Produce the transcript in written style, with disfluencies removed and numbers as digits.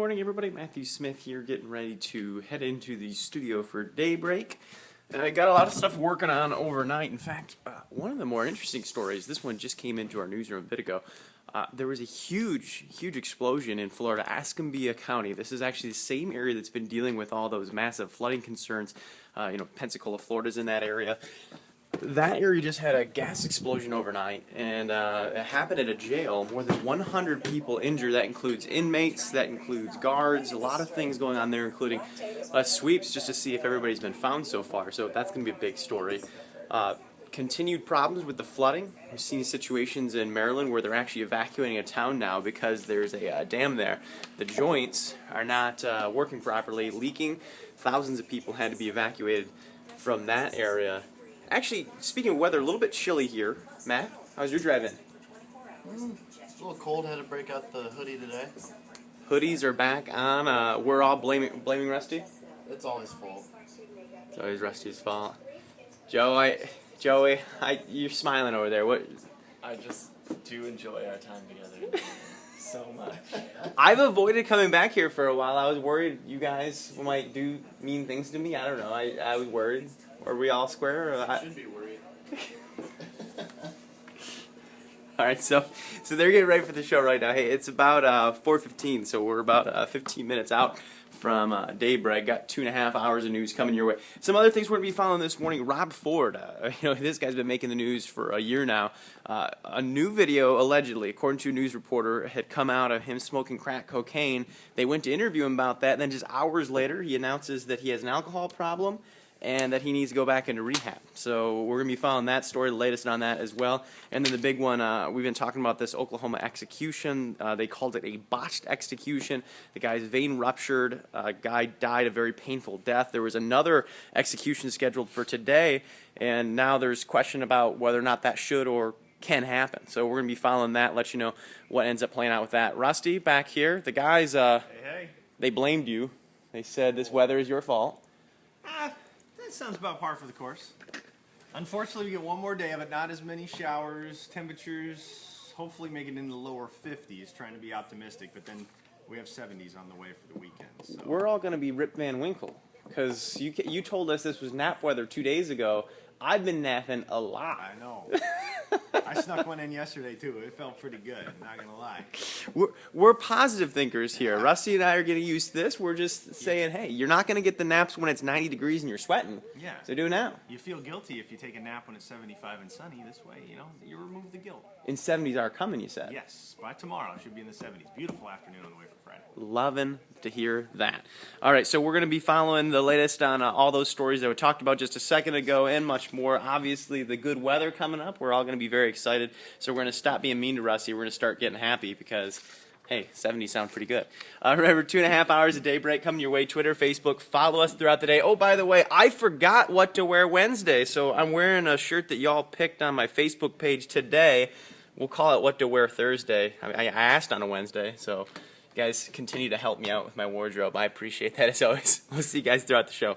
morning, everybody. Matthew Smith here, getting ready to head into the studio for Daybreak. I got a lot of stuff working on overnight. In fact, one of the more interesting stories, this one just came into our newsroom a bit ago. There was a huge explosion in Florida, Escambia County. This is actually the same area that's been dealing with all those massive flooding concerns. Pensacola, Florida's in that area. That area just had a gas explosion overnight, and it happened at a jail. More than 100 people injured. That includes inmates, that includes guards, a lot of things going on there, including sweeps just to see if everybody's been found so far. So that's going to be a big story. Continued problems with the flooding. We've seen situations in Maryland where they're actually evacuating a town now because there's a dam there. The joints are not working properly, leaking. Thousands of people had to be evacuated from that area. Actually, speaking of weather, a little bit chilly here. Matt, how's your drive in? It's a little cold. Had to break out the hoodie today. Hoodies are back on. We're all blaming Rusty? It's all his fault. It's always Rusty's fault. Joey, you're smiling over there. What? I just do enjoy our time together so much. I've avoided coming back here for a while. I was worried you guys might do mean things to me. I don't know. I was worried. Are we all square? Should be worried. All right, so they're getting ready for the show right now. Hey, it's about 4:15, so we're about 15 minutes out from Daybreak. Got 2.5 hours of news coming your way. Some other things we're going to be following this morning. Rob Ford, this guy's been making the news for a year now. A new video, allegedly, according to a news reporter, had come out of him smoking crack cocaine. They went to interview him about that, and then just hours later, he announces that he has an alcohol problem and that he needs to go back into rehab. So we're going to be following that story, the latest on that as well. And then the big one, we've been talking about this Oklahoma execution. They called it a botched execution. The guy's vein ruptured. A guy died a very painful death. There was another execution scheduled for today, and now there's question about whether or not that should or can happen. So we're going to be following that, let you know what ends up playing out with that. Rusty, back here, the guys, Hey. they blamed you. They said this weather is your fault. That sounds about par for the course. Unfortunately, we get one more day of it. Not as many showers, temperatures, hopefully make it in the lower 50s, trying to be optimistic, but then we have 70s on the way for the weekend. So. We're all going to be Rip Van Winkle, because you told us this was nap weather 2 days ago. I've been napping a lot. I know. I snuck one in yesterday, too. It felt pretty good, not going to lie. We're positive thinkers here. Rusty and I are getting used to this. We're just saying, hey, you're not going to get the naps when it's 90 degrees and you're sweating. Yeah. So do it now. You feel guilty if you take a nap when it's 75 and sunny. This way, you remove the guilt. And 70s are coming, you said. Yes. By tomorrow, it should be in the 70s. Beautiful afternoon on the way for Friday. Loving to hear that. All right, so we're going to be following the latest on all those stories that we talked about just a second ago and much more. Obviously, the good weather coming up. We're all going to be very excited. So we're going to stop being mean to Rusty. We're going to start getting happy because, hey, 70 sound pretty good. Remember, 2.5 hours of Daybreak coming your way. Twitter, Facebook. Follow us throughout the day. Oh, by the way, I forgot what to wear Wednesday, so I'm wearing a shirt that y'all picked on my Facebook page today. We'll call it What to Wear Thursday. I asked on a Wednesday, so you guys continue to help me out with my wardrobe. I appreciate that as always. We'll see you guys throughout the show.